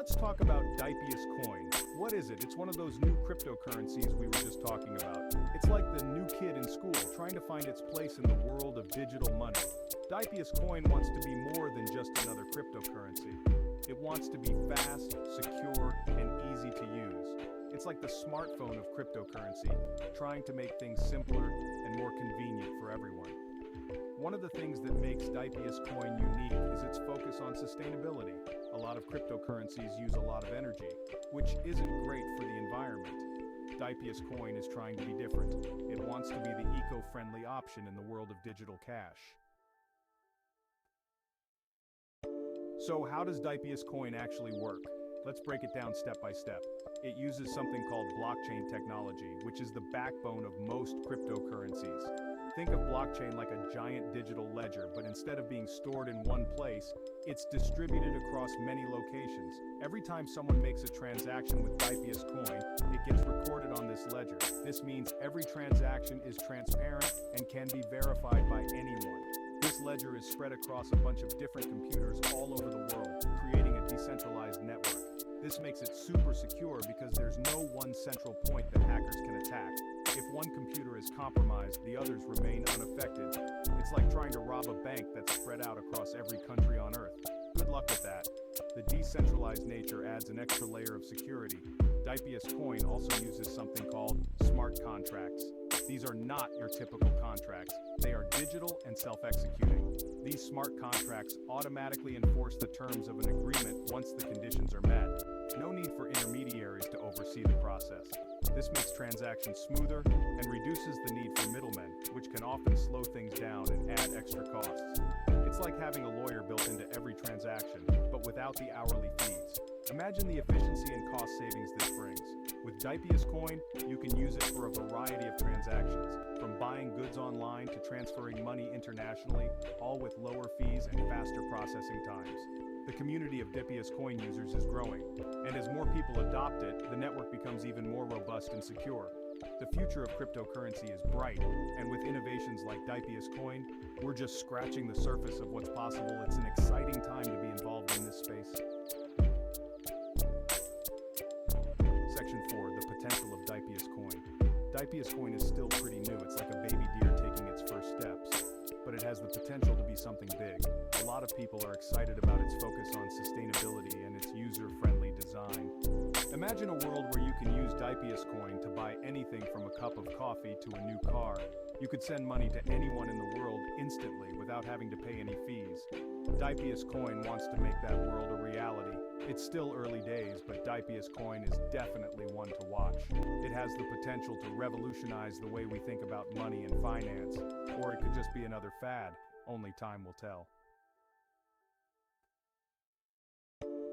Let's talk about Dypius Coin. What is it? It's one of those new cryptocurrencies we were just talking about. It's like the new kid in school trying to find its place in the world of digital money. Dypius Coin wants to be more than just another cryptocurrency. It wants to be fast, secure, and easy to use. It's like the smartphone of cryptocurrency, trying to make things simpler and more convenient for everyone. One of the things that makes Dypius Coin unique is its focus on sustainability. A lot of cryptocurrencies use a lot of energy, which isn't great for the environment. Dypius Coin is trying to be different. It wants to be the eco-friendly option in the world of digital cash. So how does Dypius Coin actually work? Let's break it down step by step. It uses something called blockchain technology, which is the backbone of most cryptocurrencies. Think of blockchain like a giant digital ledger, but instead of being stored in one place, it's distributed across many locations. Every time someone makes a transaction with Dypius Coin, it gets recorded on this ledger. This means every transaction is transparent and can be verified by anyone. This ledger is spread across a bunch of different computers all over the world, creating a decentralized network. This makes it super secure because there's no one central point that hackers can attack. If one computer is compromised, the others remain unaffected. It's like trying to rob a bank that's spread out across every country on Earth. Good luck with that. The decentralized nature adds an extra layer of security. Dypius Coin also uses something called smart contracts. These are not your typical contracts. They are digital and self-executing. These smart contracts automatically enforce the terms of an agreement once the conditions are met. No need for intermediaries to oversee the process. This makes transactions smoother and reduces the need for middlemen, which can often slow things down and add extra costs. It's like having a lawyer built into every transaction, but without the hourly fees. Imagine the efficiency and cost savings this brings. With Dypius Coin, you can use it for a variety of transactions, from buying goods online to transferring money internationally, all with lower fees and faster processing times. The community of Dypius Coin users is growing, and as more people adopt it, the network becomes even more robust and secure. The future of cryptocurrency is bright, and with innovations like Dypius Coin, we're just scratching the surface of what's possible. It's an exciting time to be involved in this space. Section 4. The potential of Dypius Coin. Dypius Coin is still pretty new. It's like a baby deer taking its first steps. But it has the potential to be something big. A lot of people are excited about its focus on sustainability and its user-friendly design. Imagine a world where you can use Dypius Coin to buy anything from a cup of coffee to a new car. You could send money to anyone in the world instantly without having to pay any fees. Dypius Coin wants to make that world a reality. It's still early days, but Dypius Coin is definitely one to watch. It has the potential to revolutionize the way we think about money and finance, or it could just be another fad. Only time will tell.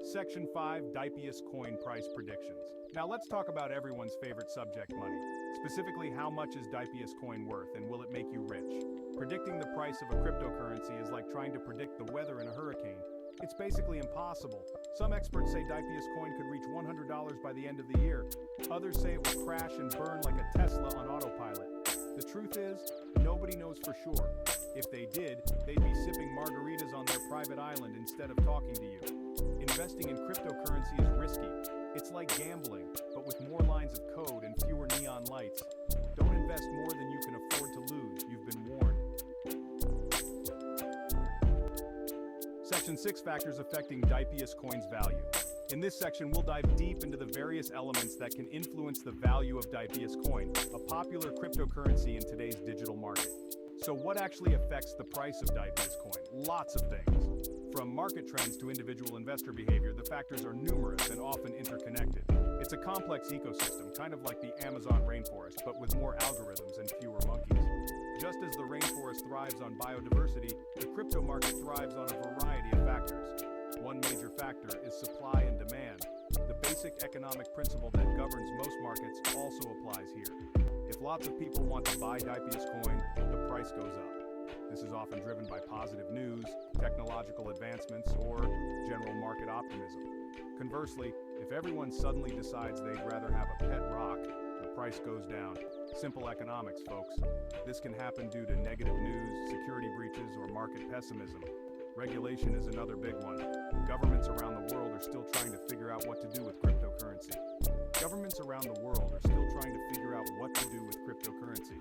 Section 5. Dypius Coin Price Predictions. Now let's talk about everyone's favorite subject, money. Specifically, how much is Dypius Coin worth and will it make you rich? Predicting the price of a cryptocurrency is like trying to predict the weather in a hurricane. It's basically impossible. Some experts say Dypius Coin could reach $100 by the end of the year. Others say it will crash and burn like a Tesla on autopilot. The truth is, nobody knows for sure. If they did, they'd be sipping margaritas on their private island instead of talking to you. Investing in cryptocurrency is risky. It's like gambling, but with more lines of code and fewer neon lights. Don't invest more than you can afford to lose. You've been warned. Section 6. Factors affecting Dypius Coin's value. In this section, we'll dive deep into the various elements that can influence the value of Dypius Coin, a popular cryptocurrency in today's digital market. So what actually affects the price of Dypius Coin? Lots of things. From market trends to individual investor behavior, the factors are numerous and often interconnected. It's a complex ecosystem, kind of like the Amazon rainforest, but with more algorithms and fewer monkeys. Just as the rainforest thrives on biodiversity, the crypto market thrives on a variety of factors. One major factor is supply and demand. The basic economic principle that governs most markets also applies here. If lots of people want to buy Dypius Coin, the price goes up. This is often driven by positive news, technological advancements, or general market optimism. Conversely, if everyone suddenly decides they'd rather have a pet rock, the price goes down. Simple economics, folks. This can happen due to negative news, security breaches, or market pessimism. Regulation is another big one. Governments around the world are still trying to figure out what to do with cryptocurrency. Governments around the world are still trying to figure out what to do with cryptocurrency.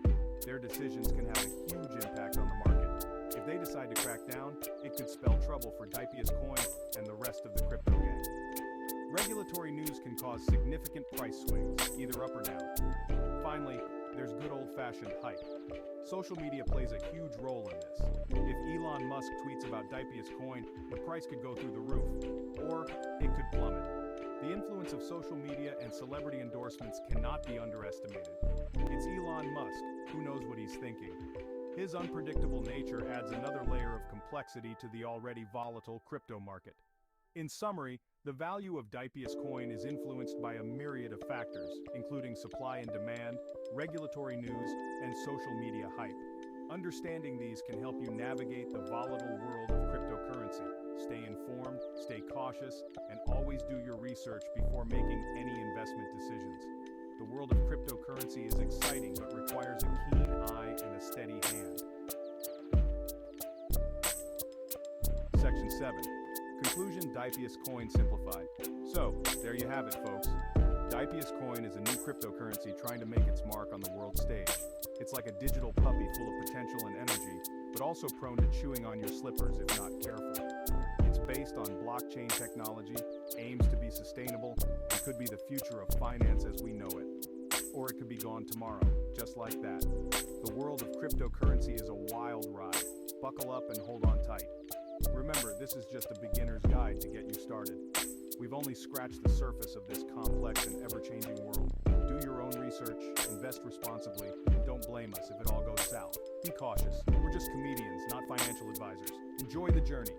Their decisions can have a huge impact on the market. If they decide to crack down, it could spell trouble for Dypius Coin and the rest of the crypto gang. Regulatory news can cause significant price swings, either up or down. Finally, there's good old-fashioned hype. Social media plays a huge role in this. If Elon Musk tweets about Dypius Coin, the price could go through the roof, or it could plummet. The influence of social media and celebrity endorsements cannot be underestimated. It's Elon Musk, who knows what he's thinking. His unpredictable nature adds another layer of complexity to the already volatile crypto market. In summary, the value of Dypius Coin is influenced by a myriad of factors, including supply and demand, regulatory news, and social media hype. Understanding these can help you navigate the volatile world of cryptocurrency. Stay informed, stay cautious, and always do your research before making any investment decisions. The world of cryptocurrency is exciting but requires a keen eye and a steady hand. Section 7. Conclusion: Dypius Coin Simplified. So, there you have it, folks. Dypius Coin is a new cryptocurrency trying to make its mark on the world stage. It's like a digital puppy full of potential and energy, but also prone to chewing on your slippers if not careful. It's based on blockchain technology, aims to be sustainable, and could be the future of finance as we know it. Or it could be gone tomorrow, just like that. The world of cryptocurrency is a wild ride. Buckle up and hold on tight. Remember, this is just a beginner's guide to get you started. We've only scratched the surface of this complex and ever-changing world. Do your own research, invest responsibly, and don't blame us if it all goes south. Be cautious. We're just comedians, not financial advisors. Enjoy the journey.